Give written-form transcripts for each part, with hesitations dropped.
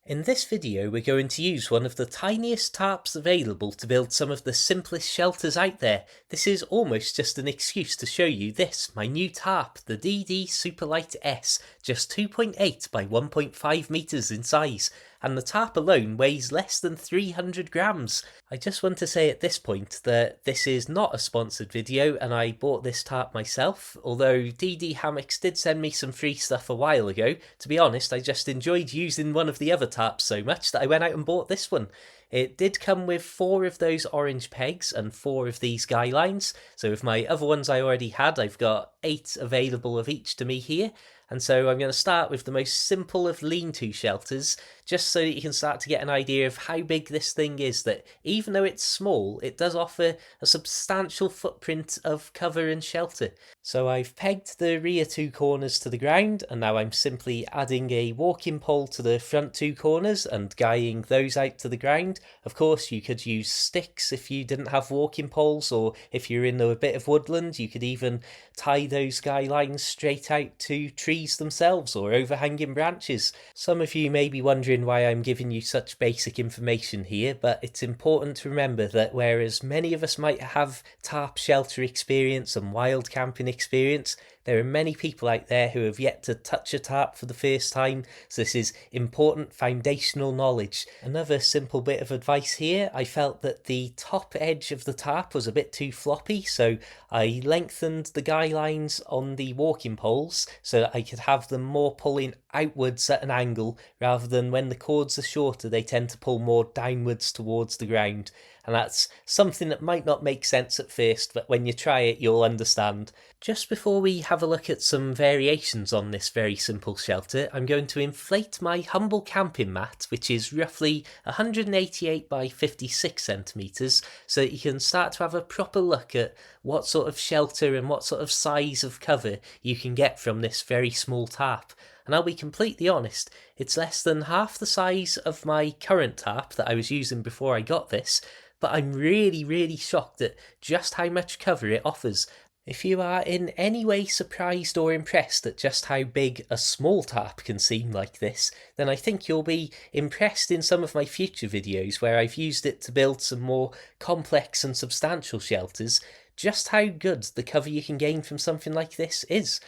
In this video we're going to use one of the tiniest tarps available to build some of the simplest shelters out there. This is almost just an excuse to show you this, my new tarp, the DD Superlight S, just 2.8 by 1.5 metres in size, and the tarp alone weighs less than 300 grams. I just want to say at this point that this is not a sponsored video and I bought this tarp myself, although DD Hammocks did send me some free stuff a while ago. To be honest, I just enjoyed using one of the other tarps so much that I went out and bought this one. It did come with 4 of those orange pegs and 4 of these guy lines, so with my other ones I already had, I've got 8 available of each to me here. And so I'm going to start with the most simple of lean-to shelters, just so that you can start to get an idea of how big this thing is, that even though it's small, it does offer a substantial footprint of cover and shelter. So I've pegged the rear 2 corners to the ground, and now I'm simply adding a walking pole to the front 2 corners and guying those out to the ground. Of course, you could use sticks if you didn't have walking poles, or if you're in a bit of woodland, you could even tie those guy lines straight out to trees themselves or overhanging branches. Some of you may be wondering why I'm giving you such basic information here, but it's important to remember that whereas many of us might have tarp shelter experience and wild camping experience, there are many people out there who have yet to touch a tarp for the first time, so this is important foundational knowledge. Another simple bit of advice here, I felt that the top edge of the tarp was a bit too floppy, so I lengthened the guy lines on the walking poles so that I could have them more pulling outwards at an angle, rather than when the cords are shorter they tend to pull more downwards towards the ground. And that's something that might not make sense at first, but when you try it you'll understand. Just before we have a look at some variations on this very simple shelter, I'm going to inflate my humble camping mat, which is roughly 188 by 56 centimetres, so that you can start to have a proper look at what sort of shelter and what sort of size of cover you can get from this very small tarp. And I'll be completely honest, it's less than half the size of my current tarp that I was using before I got this, but I'm really shocked at just how much cover it offers. If you are in any way surprised or impressed at just how big a small tarp can seem like this, then I think you'll be impressed in some of my future videos where I've used it to build some more complex and substantial shelters, just how good the cover you can gain from something like this is.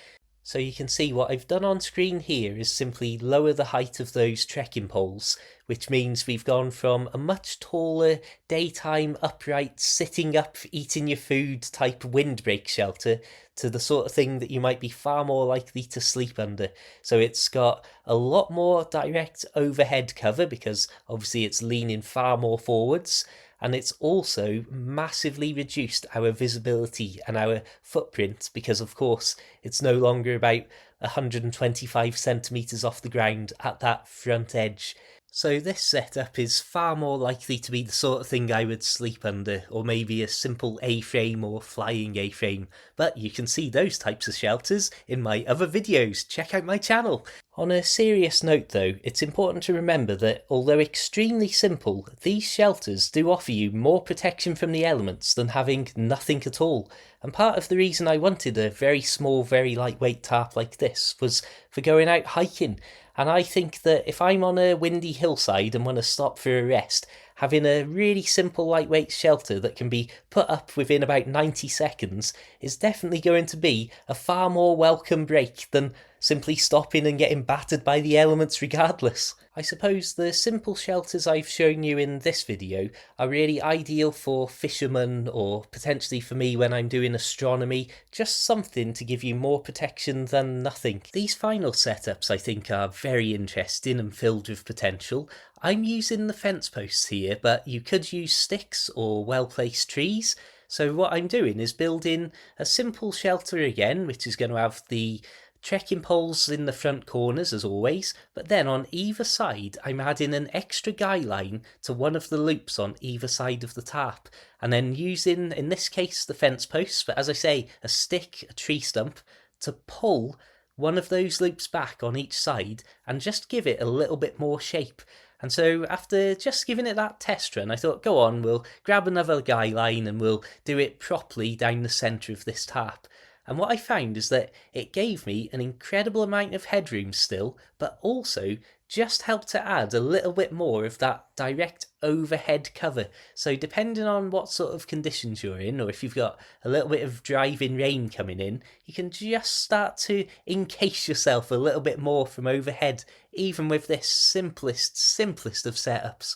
So you can see what I've done on screen here is simply lower the height of those trekking poles, which means we've gone from a much taller, daytime, upright, sitting up, eating your food type windbreak shelter to the sort of thing that you might be far more likely to sleep under. So it's got a lot more direct overhead cover because obviously it's leaning far more forwards, and it's also massively reduced our visibility and our footprint because of course it's no longer about 125 centimetres off the ground at that front edge. So this setup is far more likely to be the sort of thing I would sleep under, or maybe a simple A-frame or flying A-frame, but you can see those types of shelters in my other videos. Check out my channel. On a serious note though, it's important to remember that although extremely simple, these shelters do offer you more protection from the elements than having nothing at all. And part of the reason I wanted a very small, very lightweight tarp like this was for going out hiking. And I think that if I'm on a windy hillside and want to stop for a rest, having a really simple lightweight shelter that can be put up within about 90 seconds is definitely going to be a far more welcome break than simply stopping and getting battered by the elements regardless. I suppose the simple shelters I've shown you in this video are really ideal for fishermen, or potentially for me when I'm doing astronomy, just something to give you more protection than nothing. These final setups I think are very interesting and filled with potential. I'm using the fence posts here, but you could use sticks or well-placed trees. So what I'm doing is building a simple shelter again, which is going to have the trekking poles in the front corners as always, but then on either side I'm adding an extra guy line to one of the loops on either side of the tarp, and then using, in this case, the fence posts, but as I say, a stick, a tree stump, to pull one of those loops back on each side and just give it a little bit more shape. And so after just giving it that test run, I thought, go on, we'll grab another guy line and we'll do it properly down the centre of this tarp. And what I found is that it gave me an incredible amount of headroom still, but also just help to add a little bit more of that direct overhead cover. So depending on what sort of conditions you're in, or if you've got a little bit of driving rain coming in, you can just start to encase yourself a little bit more from overhead, even with this simplest of setups.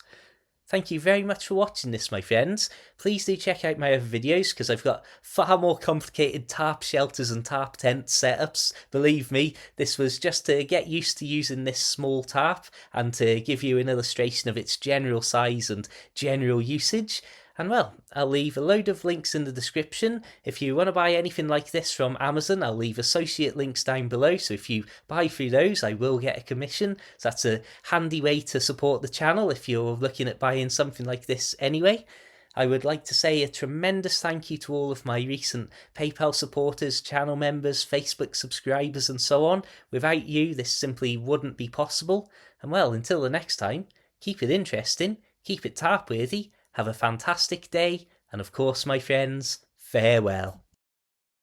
Thank you very much for watching this, my friends. Please do check out my other videos, because I've got far more complicated tarp shelters and tarp tent setups. Believe me, this was just to get used to using this small tarp and to give you an illustration of its general size and general usage. And well, I'll leave a load of links in the description. If you want to buy anything like this from Amazon, I'll leave associate links down below. So if you buy through those, I will get a commission. So that's a handy way to support the channel if you're looking at buying something like this anyway. I would like to say a tremendous thank you to all of my recent PayPal supporters, channel members, Facebook subscribers and so on. Without you, this simply wouldn't be possible. And well, until the next time, keep it interesting, keep it tarp worthy, have a fantastic day, and of course, my friends, farewell.